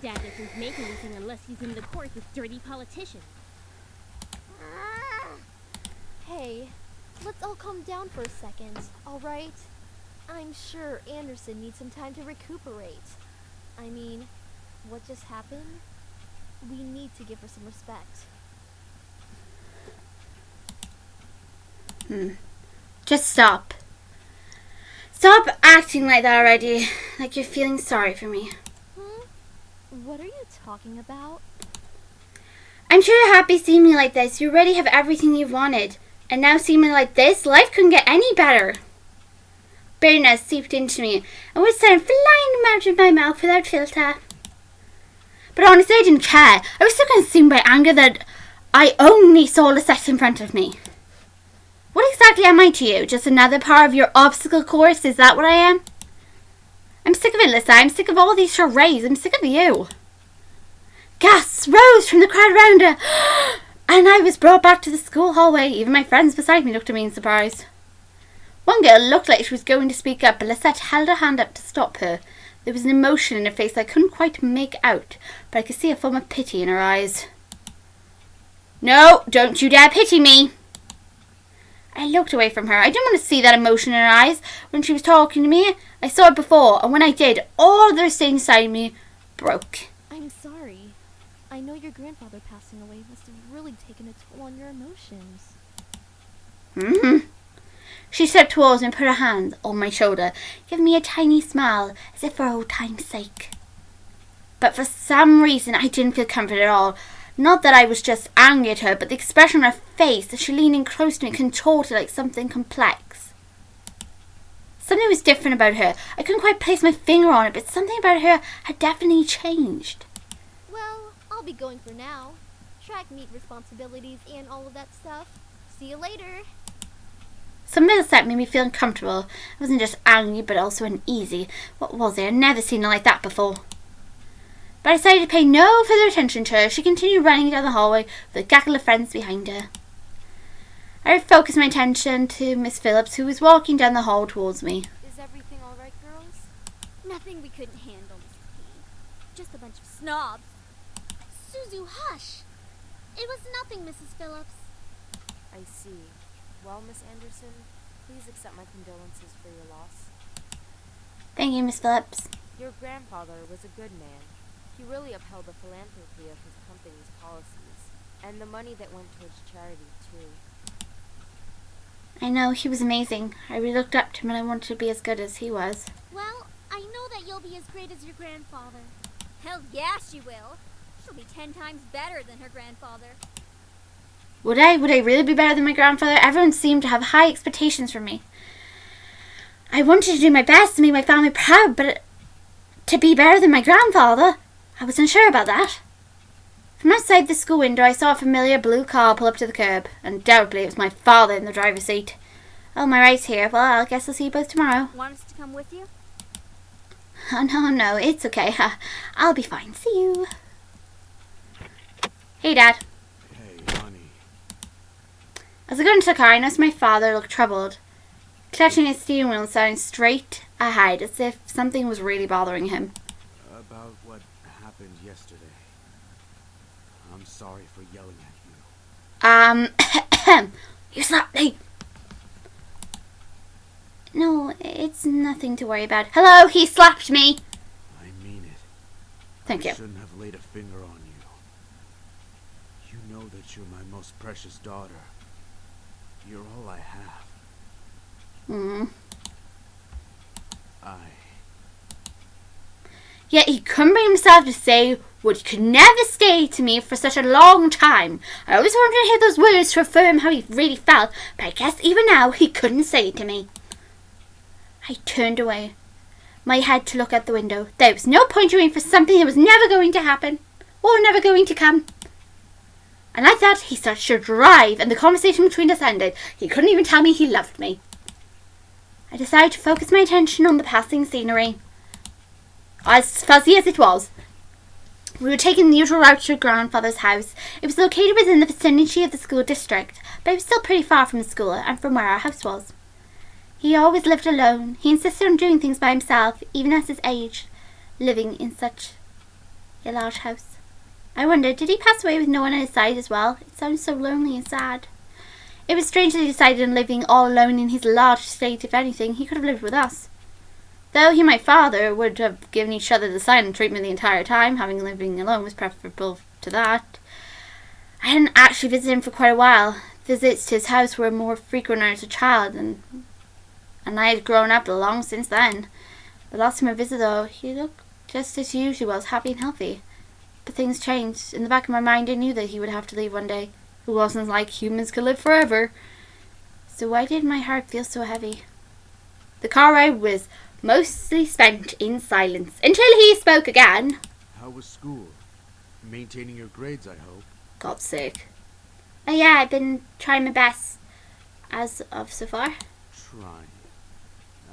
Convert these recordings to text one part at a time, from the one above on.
Dad doesn't make anything unless he's in the court with dirty politicians. Hey, let's all calm down for a second, alright? I'm sure Anderson needs some time to recuperate. I mean, what just happened? We need to give her some respect. Just stop. Stop acting like that already. Like you're feeling sorry for me. What are you talking about? I'm sure you're happy seeing me like this. You already have everything you've wanted. And now seeing me like this, life couldn't get any better. Bitterness seeped into me and would send flying out of my mouth without filter. But honestly, I didn't care. I was so consumed by anger that I only saw Lisette in front of me. What exactly am I to you? Just another part of your obstacle course? Is that what I am? I'm sick of it, Lisette. I'm sick of all these charades. I'm sick of you. Gasps rose from the crowd around her, and I was brought back to the school hallway. Even my friends beside me looked at me in surprise. One girl looked like she was going to speak up, but Lisette held her hand up to stop her. There was an emotion in her face I couldn't quite make out, but I could see a form of pity in her eyes. No, don't you dare pity me. I looked away from her. I didn't want to see that emotion in her eyes when she was talking to me. I saw it before, and when I did, all the restraint inside me broke. I'm sorry. I know your grandfather passing away must have really taken a toll on your emotions. She stepped towards me and put her hand on my shoulder, giving me a tiny smile, as if for old time's sake. But for some reason, I didn't feel comforted at all. Not that I was just angry at her, but the expression on her face as she leaned in close to me contorted like something complex. Something was different about her. I couldn't quite place my finger on it, but something about her had definitely changed. Well, I'll be going for now. Track meet responsibilities and all of that stuff. See you later. Something that made me feel uncomfortable. I wasn't just angry, but also uneasy. What was it? I'd never seen her like that before. But I decided to pay no further attention to her. She continued running down the hallway with a gaggle of friends behind her. I refocused my attention to Miss Phillips, who was walking down the hall towards me. Is everything all right, girls? Nothing we couldn't handle, Miss P. Just a bunch of snobs. Suzu, hush! It was nothing, Mrs. Phillips. I see. Well, Miss Anderson, please accept my condolences for your loss. Thank you, Miss Phillips. Your grandfather was a good man. He really upheld the philanthropy of his company's policies, and the money that went towards charity, too. I know, he was amazing. I really looked up to him and I wanted to be as good as he was. Well, I know that you'll be as great as your grandfather. Hell yeah, she will. She'll be 10 times better than her grandfather. Would I? Would I really be better than my grandfather? Everyone seemed to have high expectations for me. I wanted to do my best to make my family proud, but to be better than my grandfather? I was unsure about that. From outside the school window, I saw a familiar blue car pull up to the curb. Undoubtedly, it was my father in the driver's seat. Oh, my ride's here. Well, I guess I'll see you both tomorrow. Want us to come with you? Oh, no, it's okay. I'll be fine. See you. Hey, Dad. Hey, honey. As I got into the car, I noticed my father looked troubled, clutching his steering wheel and staring straight ahead as if something was really bothering him. About what happened yesterday. I'm sorry for yelling at you. You slapped me. No, it's nothing to worry about. Hello, he slapped me. I mean it. Thank you. I shouldn't have laid a finger on you. You know that you're my most precious daughter. You're all I have. Yet he couldn't bring himself to say what he could never say to me for such a long time. I always wanted to hear those words to affirm how he really felt, but I guess even now he couldn't say it to me. I turned away my head to look out the window. There was no point in waiting for something that was never going to happen, or never going to come. And like that, he started to drive, and the conversation between us ended. He couldn't even tell me he loved me. I decided to focus my attention on the passing scenery. As fuzzy as it was, we were taking the usual route to your grandfather's house. It was located within the vicinity of the school district, but it was still pretty far from the school and from where our house was. He always lived alone. He insisted on doing things by himself, even at his age, living in such a large house. I wondered, did he pass away with no one at his side as well? It sounds so lonely and sad. It was strange that he decided on living all alone in his large estate. If anything, he could have lived with us. Though he and my father would have given each other the silent treatment the entire time, having living alone was preferable to that. I hadn't actually visited him for quite a while. Visits to his house were more frequent as a child, and I had grown up long since then. The last time I visited, though, he looked just as he usually was, happy and healthy. But things changed. In the back of my mind, I knew that he would have to leave one day. It wasn't like humans could live forever. So why did my heart feel so heavy? The car ride was mostly spent in silence, until he spoke again. How was school? Maintaining your grades, I hope. God's sake. Oh yeah, I've been trying my best, as of so far. Trying.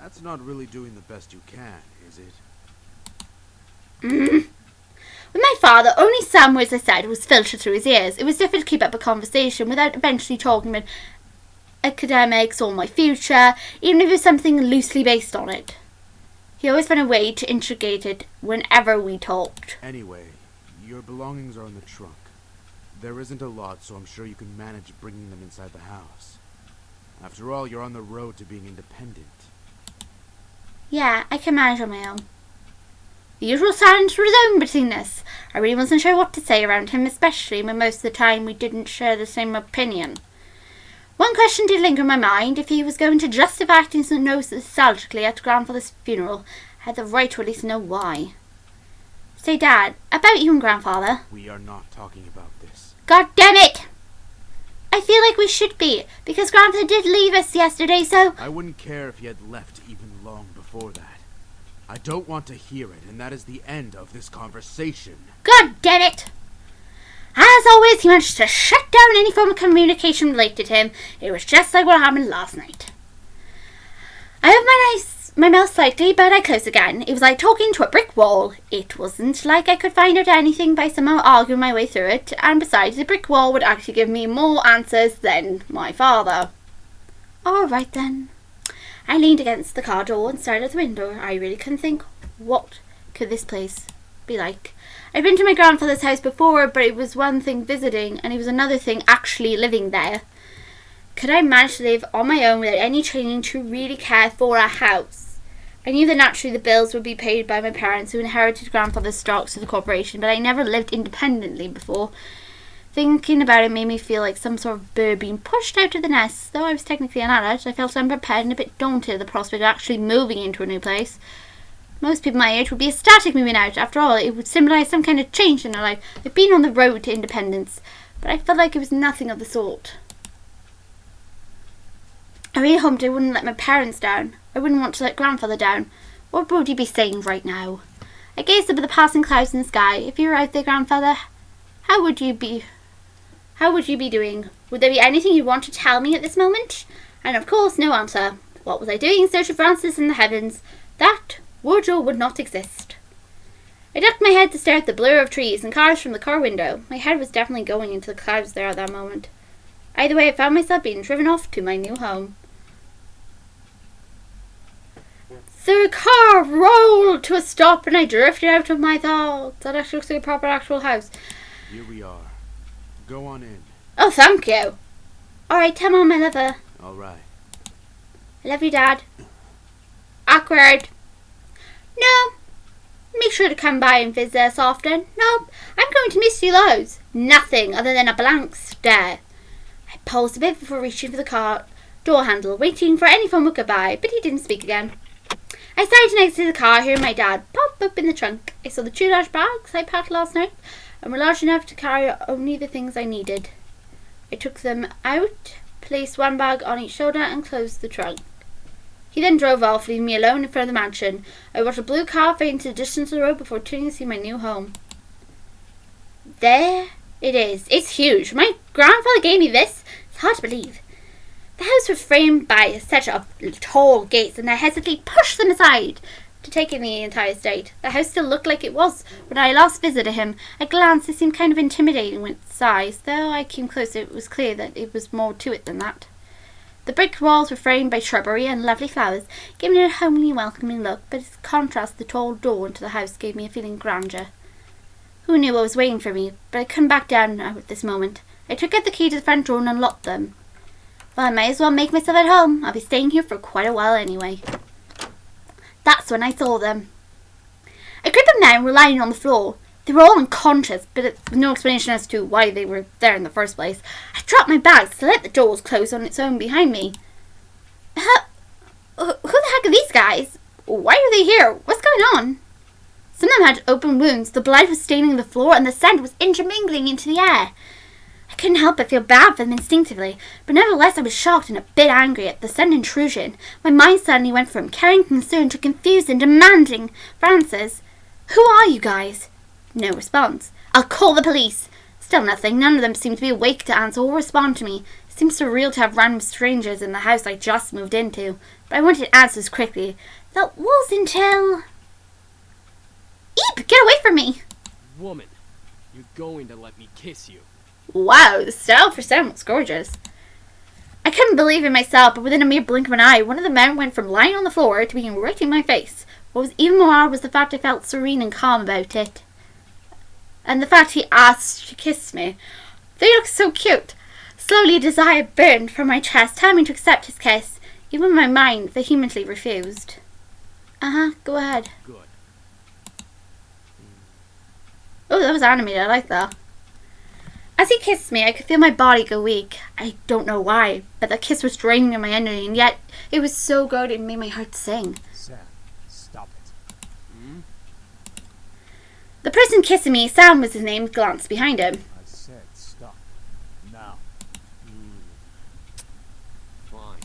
That's not really doing the best you can, is it? With my father, only some words I said was filtered through his ears. It was difficult to keep up a conversation without eventually talking about academics or my future, even if it was something loosely based on it. He always found a way to integrate it whenever we talked. Anyway, your belongings are in the trunk. There isn't a lot, so I'm sure you can manage bringing them inside the house. After all, you're on the road to being independent. Yeah, I can manage on my own. The usual silence resumed between us. I really wasn't sure what to say around him, especially when most of the time we didn't share the same opinion. One question did linger in my mind: if he was going to justify acting so nostalgically at grandfather's funeral, I had the right to at least know why. Say, Dad, about you and grandfather. We are not talking about this. God damn it! I feel like we should be, because grandfather did leave us yesterday, so... I wouldn't care if he had left even long before that. I don't want to hear it, and that is the end of this conversation. God damn it! As always, he managed to shut down any form of communication related to him. It was just like what happened last night. I opened my mouth slightly, but I closed again. It was like talking to a brick wall. It wasn't like I could find out anything by somehow arguing my way through it, and besides, the brick wall would actually give me more answers than my father. All right then. I leaned against the car door and stared out the window. I really couldn't think, what could this place be like? I'd been to my grandfather's house before, but it was one thing visiting, and it was another thing actually living there. Could I manage to live on my own without any training to really care for a house? I knew that naturally the bills would be paid by my parents, who inherited grandfather's stocks to the corporation, but I never lived independently before. Thinking about it made me feel like some sort of bird being pushed out of the nest. Though I was technically an adult, I felt unprepared and a bit daunted at the prospect of actually moving into a new place. Most people my age would be ecstatic moving out. After all, it would symbolise some kind of change in their life. I've been on the road to independence, but I felt like it was nothing of the sort. I really hoped I wouldn't let my parents down. I wouldn't want to let grandfather down. What would he be saying right now? I gazed up at the passing clouds in the sky. If you were out there, grandfather, how would you be doing? Would there be anything you want to tell me at this moment? And of course, no answer. What was I doing in search of answers in the heavens? That would or would not exist. I ducked my head to stare at the blur of trees and cars from the car window. My head was definitely going into the clouds there at that moment. Either way, I found myself being driven off to my new home. The car rolled to a stop and I drifted out of my thoughts. That actually looks like a proper actual house. Here we are. Go on in. Oh, thank you. Alright, come on, my lover. Alright. I love you, Dad. Awkward. No. Make sure to come by and visit us often. No, I'm going to miss you loads. Nothing other than a blank stare. I paused a bit before reaching for the car door handle, waiting for any form of goodbye, but he didn't speak again. I started next to the car, hearing my dad pop up in the trunk. I saw the 2 large bags I packed last night, and were large enough to carry only the things I needed. I took them out, placed one bag on each shoulder, and closed the trunk. He then drove off, leaving me alone in front of the mansion. I watched a blue car fade into the distance of the road before turning to see my new home. There it is. It's huge. My grandfather gave me this. It's hard to believe. The house was framed by a set of tall gates, and I hesitantly pushed them aside to take in the entire estate. The house still looked like it was when I last visited him. At a glance, it seemed kind of intimidating with its size. Though I came closer, it was clear that it was more to it than that. The brick walls were framed by shrubbery and lovely flowers, giving it a homely, welcoming look, but its contrast to the tall door into the house gave me a feeling of grandeur. Who knew what was waiting for me, but I couldn't back down at this moment. I took out the key to the front door and unlocked them. Well, I might as well make myself at home. I'll be staying here for quite a while anyway. That's when I saw them. A group of men were lying on the floor. They were all unconscious, but with no explanation as to why they were there in the first place. I dropped my bags to let the doors close on its own behind me. Who the heck are these guys? Why are they here? What's going on? Some of them had open wounds, the blood was staining the floor, and the scent was intermingling into the air. I couldn't help but feel bad for them instinctively, but nevertheless I was shocked and a bit angry at the sudden intrusion. My mind suddenly went from caring concern to confused and demanding for answers. Who are you guys? No response. I'll call the police. Still nothing. None of them seemed to be awake to answer or respond to me. It seemed surreal to have random strangers in the house I just moved into, but I wanted answers quickly. That was until... Eep! Get away from me! Woman, you're going to let me kiss you. Wow, the style for Sam was gorgeous. I couldn't believe it myself, but within a mere blink of an eye, one of the men went from lying on the floor to being right in my face. What was even more odd was the fact I felt serene and calm about it. And the fact he asked to kiss me. They looked so cute. Slowly a desire burned from my chest, telling me to accept his kiss. Even in my mind, vehemently refused. Go ahead. Good. Oh, that was animated. I like that. As he kissed me, I could feel my body go weak. I don't know why, but the kiss was draining my energy, and yet it was so good it made my heart sing. Sam, stop it. The person kissing me, Sam was his name, glanced behind him. I said stop. Now. Fine.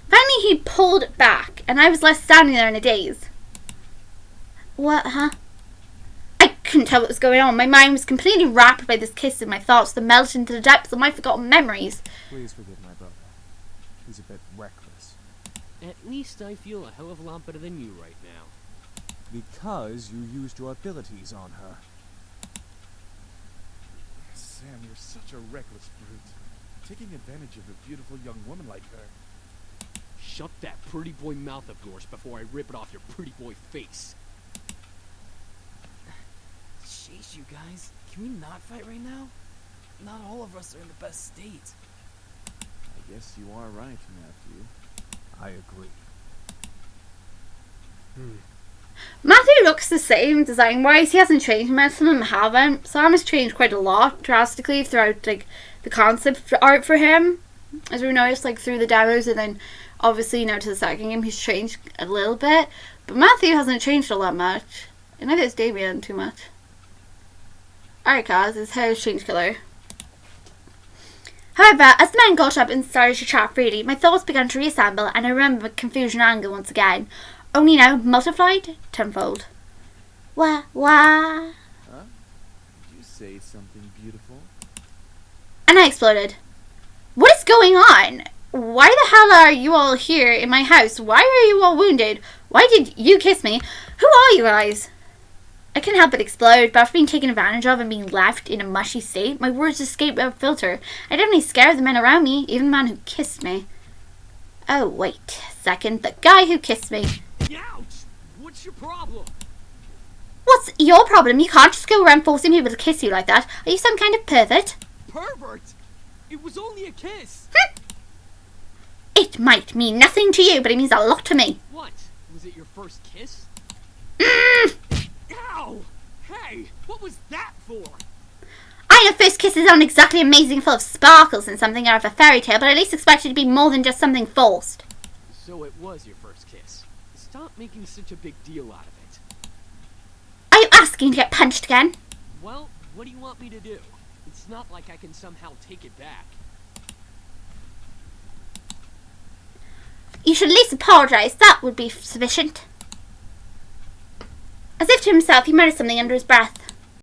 Finally, he pulled back, and I was left standing there in a daze. What, huh? I couldn't tell what was going on. My mind was completely wrapped by this kiss, and my thoughts that melted into the depths of my forgotten memories. Please forgive my brother. He's a bit reckless. At least I feel a hell of a lot better than you right now. Because you used your abilities on her. Sam, you're such a reckless brute. Taking advantage of a beautiful young woman like her. Shut that pretty boy mouth of yours before I rip it off your pretty boy face. Jeez, you guys. Can we not fight right now? Not all of us are in the best state. I guess you are right, Matthew. I agree. Matthew looks the same design-wise. He hasn't changed much. Some of them haven't. Sam has changed quite a lot drastically throughout the concept art for him. As we noticed through the demos, and then obviously now to the second game he's changed a little bit. But Matthew hasn't changed all that much. And neither has Damien too much. Alright guys, his hair has changed colour. However, as the men got up and started to chat freely, my thoughts began to reassemble, and I remembered confusion and anger once again. Only now multiplied tenfold. Wah. Huh? Did you say something beautiful? And I exploded. What is going on? Why the hell are you all here in my house? Why are you all wounded? Why did you kiss me? Who are you guys? I couldn't help but explode, but after being taken advantage of and being left in a mushy state, my words escaped without filter. I definitely scared the men around me, even the man who kissed me. Oh, wait a second. The guy who kissed me. Ouch! What's your problem? What's your problem? You can't just go around forcing people to kiss you like that. Are you some kind of pervert? Pervert! It was only a kiss! It might mean nothing to you, but it means a lot to me. What? Was it your first kiss? Mm. Ow! Hey, what was that for? I know first kisses aren't exactly amazing, full of sparkles and something out of a fairy tale, but I at least expect it to be more than just something forced. So it was your first kiss. Stop making such a big deal out of it. Are you asking to get punched again? Well, what do you want me to do? It's not like I can somehow take it back. You should at least apologise. That would be sufficient. As if to himself, he muttered something under his breath.